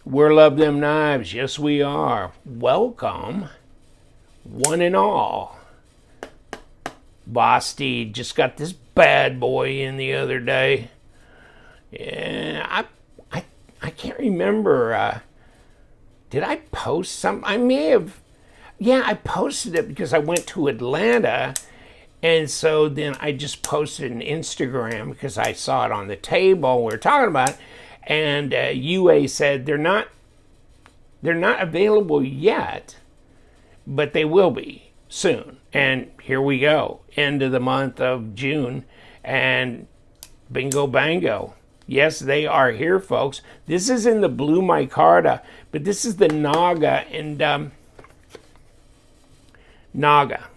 We're Love Them Knives. Yes, we are. Welcome, one and all. Vosteed just got this bad boy in the other day. Yeah, I can't remember. Did I post some? I may have. Yeah, I posted it because I went to Atlanta. And so then I just posted an Instagram because I saw it on the table. We were talking about it. And UA said they're not available yet, but they will be soon. And here we go, end of the month of June, and bingo bango. Yes, they are here, folks. This is in the blue micarta, but this is the Naga and Naga.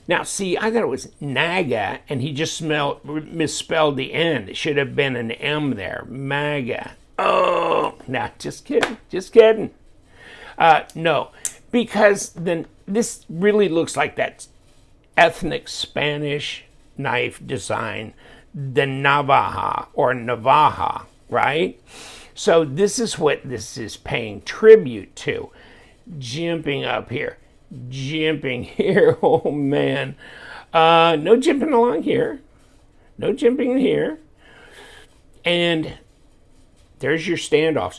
Now, see, I thought it was Naga, and he just misspelled the N. It should have been an M there. MAGA. Oh, nah, just kidding. Just kidding. No, because then this really looks like that ethnic Spanish knife design, the Navaja or Navaja, right? So this is what this is paying tribute to. Jimping up here. Jimping here. Oh, man. No jimping along here. No jimping here. And there's your standoffs.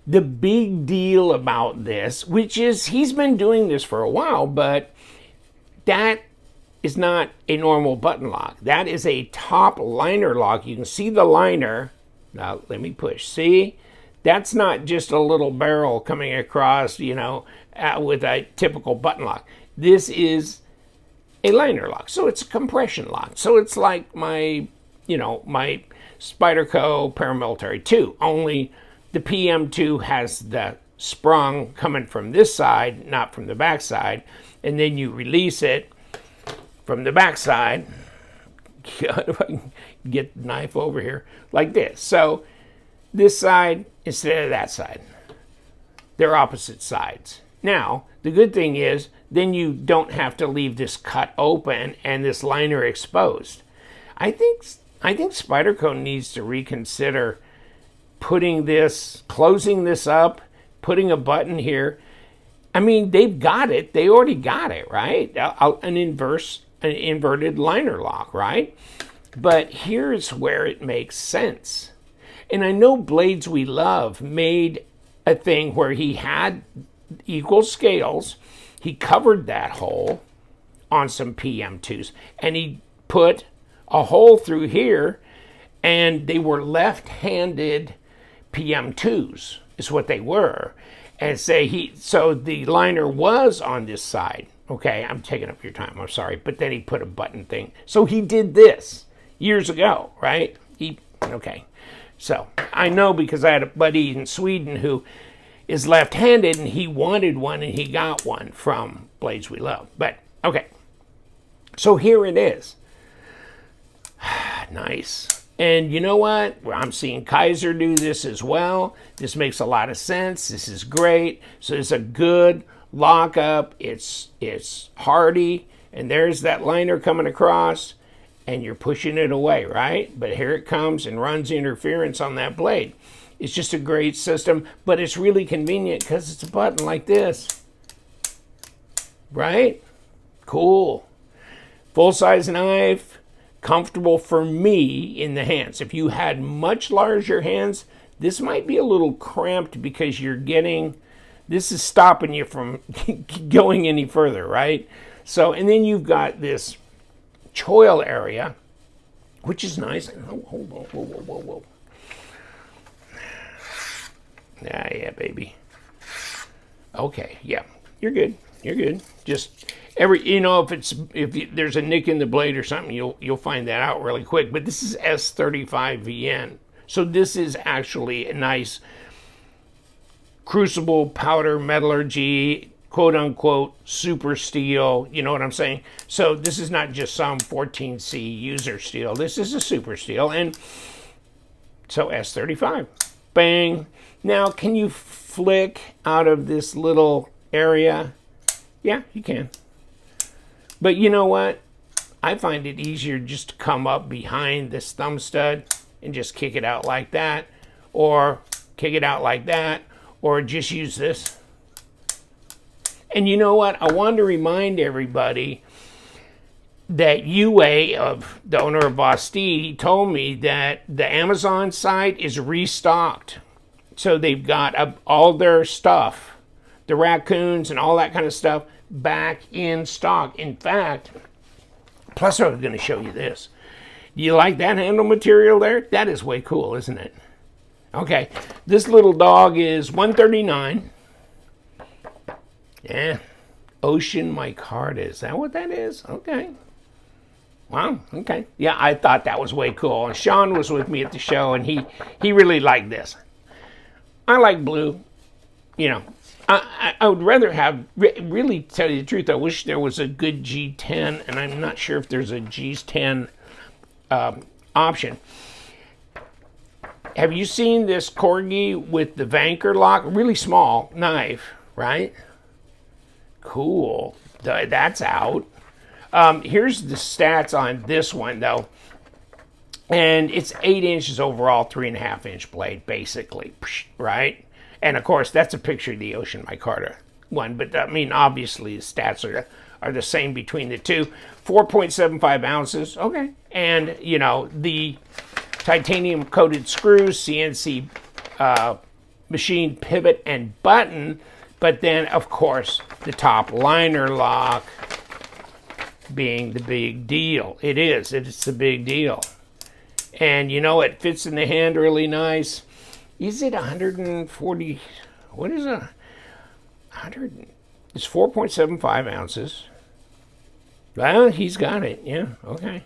The big deal about this, which is he's been doing this for a while, but that is not a normal button lock. That is a top liner lock. You can see the liner. Now, let me push. See? That's not just a little barrel coming across, with a typical button lock. This is a liner lock. So it's a compression lock. So it's like my Spyderco Paramilitary 2, only the PM2 has the sprung coming from this side, not from the back side, and then you release it from the back side. God, if I can get the knife over here, like this. So this side instead of that side. They're opposite sides. Now, the good thing is, then you don't have to leave this cut open and this liner exposed. I think Spyderco needs to reconsider putting this, closing this up, putting a button here. I mean, they've got it. They already got it, right? An inverted liner lock, right? But here's where it makes sense. And I know Blades We Love made a thing where he had equal scales. He covered that hole on some PM2s, and he put a hole through here, and they were left-handed PM2s, is what they were. And so the liner was on this side. Okay, I'm taking up your time, I'm sorry. But then he put a button thing. So he did this years ago, right? Okay. So I know because I had a buddy in Sweden who is left-handed, and he wanted one, and he got one from Blades We Love. But, okay. So here it is. Nice. And you know what? I'm seeing Kaiser do this as well. This makes a lot of sense. This is great. So it's a good lockup. It's hardy. And there's that liner coming across. And you're pushing it away, right? But here it comes and runs interference on that blade. It's just a great system, but it's really convenient because it's a button like this. Right? Cool. Full-size knife, comfortable for me in the hands. If you had much larger hands, this might be a little cramped because this is stopping you from going any further, right? So, and then you've got this choil area, which is nice. Whoa. Yeah, baby. Okay, yeah, you're good. Just if there's a nick in the blade or something, you'll find that out really quick. But this is S35VN, so this is actually a nice crucible powder metallurgy, quote unquote super steel. You know what I'm saying? So this is not just some 14C user steel. This is a super steel, and so S35, bang. Now, can you flick out of this little area? Yeah, you can. But you know what? I find it easier just to come up behind this thumb stud and just kick it out like that, or kick it out like that, or just use this. And you know what? I wanted to remind everybody that UA, of the owner of Vosteed, he told me that the Amazon site is restocked. So they've got all their stuff, the raccoons and all that kind of stuff, back in stock. In fact, plus I was going to show you this. Do you like that handle material there? That is way cool, isn't it? Okay, this little dog is $139. Yeah, Ocean Micarta. Is that what that is? Okay. Wow, okay. Yeah, I thought that was way cool. And Sean was with me at the show, and he really liked this. I like blue. You know, I would rather have, really tell you the truth, I wish there was a good G10, and I'm not sure if there's a G10 option. Have you seen this Corgi with the Vanker lock? Really small knife, right? Cool. That's out. Here's the stats on this one, though. And it's 8 inches overall, 3.5 inch blade, basically, right? And of course, that's a picture of the Ocean Micarta one. But I mean, obviously, the stats are the same between the two. 4.75 ounces, okay. And, you know, the titanium coated screws, CNC machine pivot and button. But then, of course, the top liner lock being the big deal. It is. It's a big deal. And, you know, it fits in the hand really nice. Is it 140? What is it? 100? It's 4.75 ounces. Well, he's got it. Yeah, okay.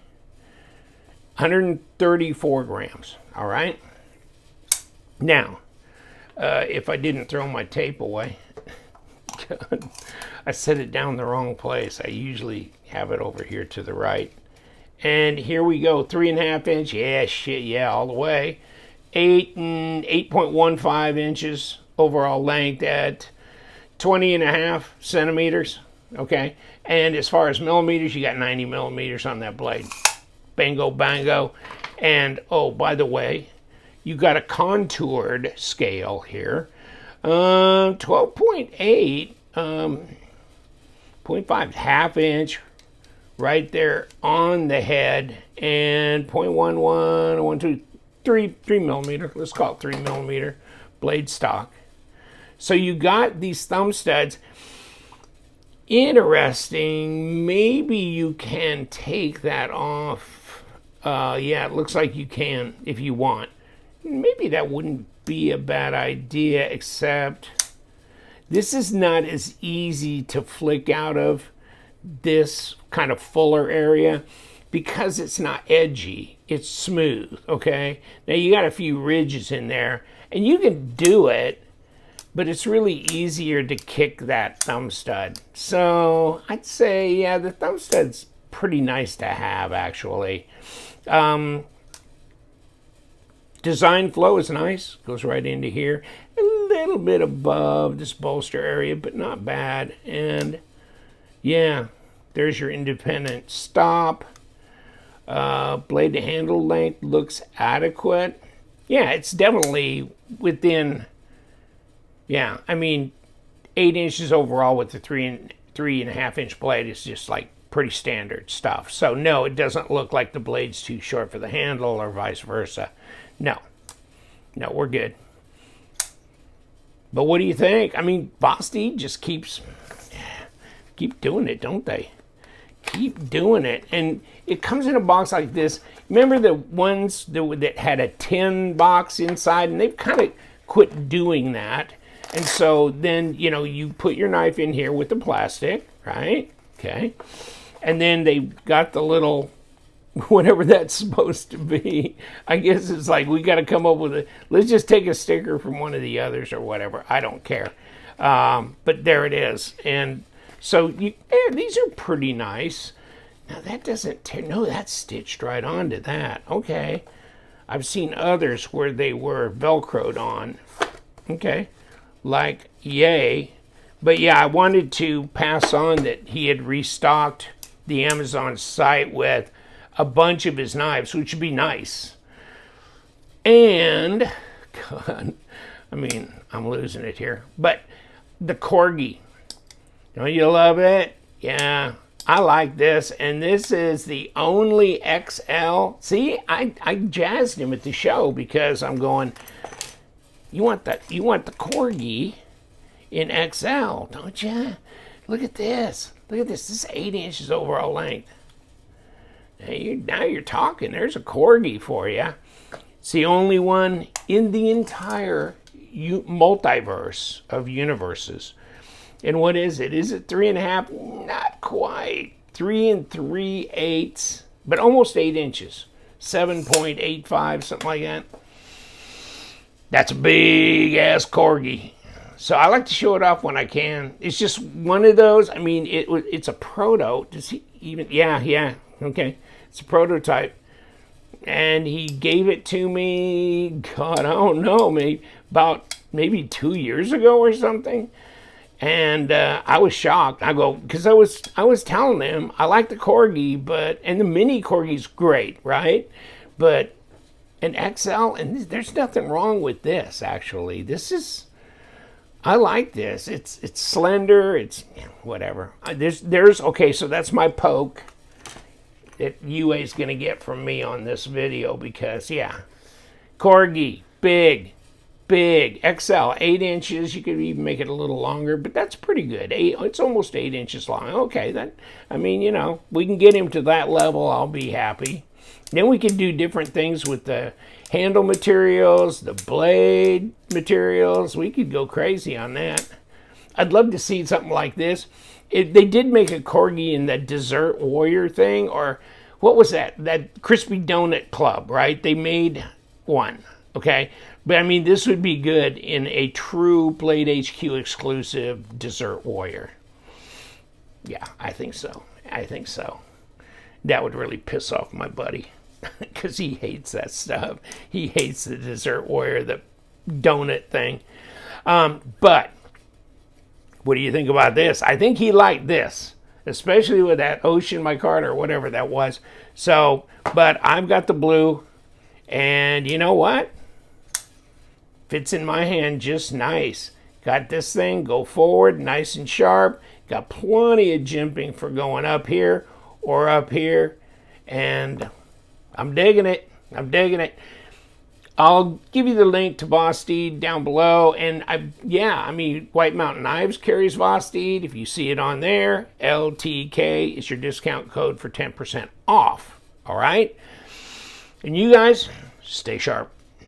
134 grams. All right. Now, if I didn't throw my tape away, I set it down the wrong place. I usually have it over here to the right. And here we go, 3.5 inch. Yeah, shit, yeah, all the way. 8.15 inches overall length at 20.5 centimeters. Okay. And as far as millimeters, you got 90 millimeters on that blade. Bango, bango. And oh, by the way, you got a contoured scale here. 12.8, 0.5, half inch right there on the head, and 0.11, 3 millimeter, let's call it 3 millimeter blade stock. So you got these thumb studs. Interesting, maybe you can take that off. Yeah, it looks like you can if you want. Maybe that wouldn't be a bad idea, except this is not as easy to flick out of, this kind of fuller area, because it's not edgy, it's smooth. Okay, now you got a few ridges in there, and you can do it, but it's really easier to kick that thumb stud. So I'd say, yeah, the thumb stud's pretty nice to have, actually. Design flow is nice, goes right into here, a little bit above this bolster area, but not bad. And yeah, there's your independent stop. Blade to handle length looks adequate. Yeah, it's definitely within, yeah, I mean, 8 inches overall with the 3.5 inch blade is just like pretty standard stuff. So no, it doesn't look like the blade's too short for the handle or vice versa. No, we're good. But what do you think? I mean, Vosteed just keep doing it, don't they? Keep doing it. And it comes in a box like this. Remember the ones that had a tin box inside, and they've kind of quit doing that. And so then, you know, you put your knife in here with the plastic, right? Okay. And then they've got the little, whatever that's supposed to be. I guess it's like, we got to come up with a, let's just take a sticker from one of the others or whatever. I don't care. But there it is. And so these are pretty nice. Now that doesn't tear, no, that's stitched right onto that. Okay. I've seen others where they were Velcroed on. Okay. Like, yay. But yeah, I wanted to pass on that he had restocked the Amazon site with a bunch of his knives, which would be nice. And, God, I mean, I'm losing it here. But the Corgi, don't you love it? Yeah, I like this. And this is the only XL. See, I jazzed him at the show because I'm going, you want the Corgi in XL, don't you? Look at this. Look at this. This is 8 inches overall length. Now you're talking. There's a Corgi for you. It's the only one in the entire multiverse of universes. And what is it? Is it 3.5? Not quite. 3 3/8, but almost 8 inches. 7.85, something like that. That's a big ass Corgi. So I like to show it off when I can. It's just one of those. I mean, it's a proto. Does he even? Yeah. Okay, it's a prototype. And he gave it to me, God, I don't know, maybe 2 years ago or something. And I was shocked. I go, because I was telling them I like the Corgi, and the mini Corgi's great, right? But an XL, and there's nothing wrong with this, actually. I like this. It's slender. It's whatever. Okay, so that's my poke that UA's going to get from me on this video because, yeah, Corgi, big, XL, 8 inches. You could even make it a little longer, but that's pretty good. It's almost 8 inches long. Okay, we can get him to that level. I'll be happy. Then we can do different things with the handle materials, the blade materials. We could go crazy on that. I'd love to see something like this. They did make a Corgi in that Dessert Warrior thing, or what was that? That Crispy Donut Club, right? They made one, okay? But I mean, this would be good in a true Blade HQ exclusive Dessert Warrior. Yeah, I think so. That would really piss off my buddy because he hates that stuff. He hates the Dessert Warrior, the donut thing. But what do you think about this? I think he liked this, especially with that Ocean Micarta or whatever that was. So, but I've got the blue, and you know what? Fits in my hand just nice. Got this thing, go forward, nice and sharp. Got plenty of jimping for going up here or up here, and I'm digging it. I'll give you the link to Vosteed down below. And White Mountain Knives carries Vosteed. If you see it on there, LTK is your discount code for 10% off. All right? And you guys, stay sharp.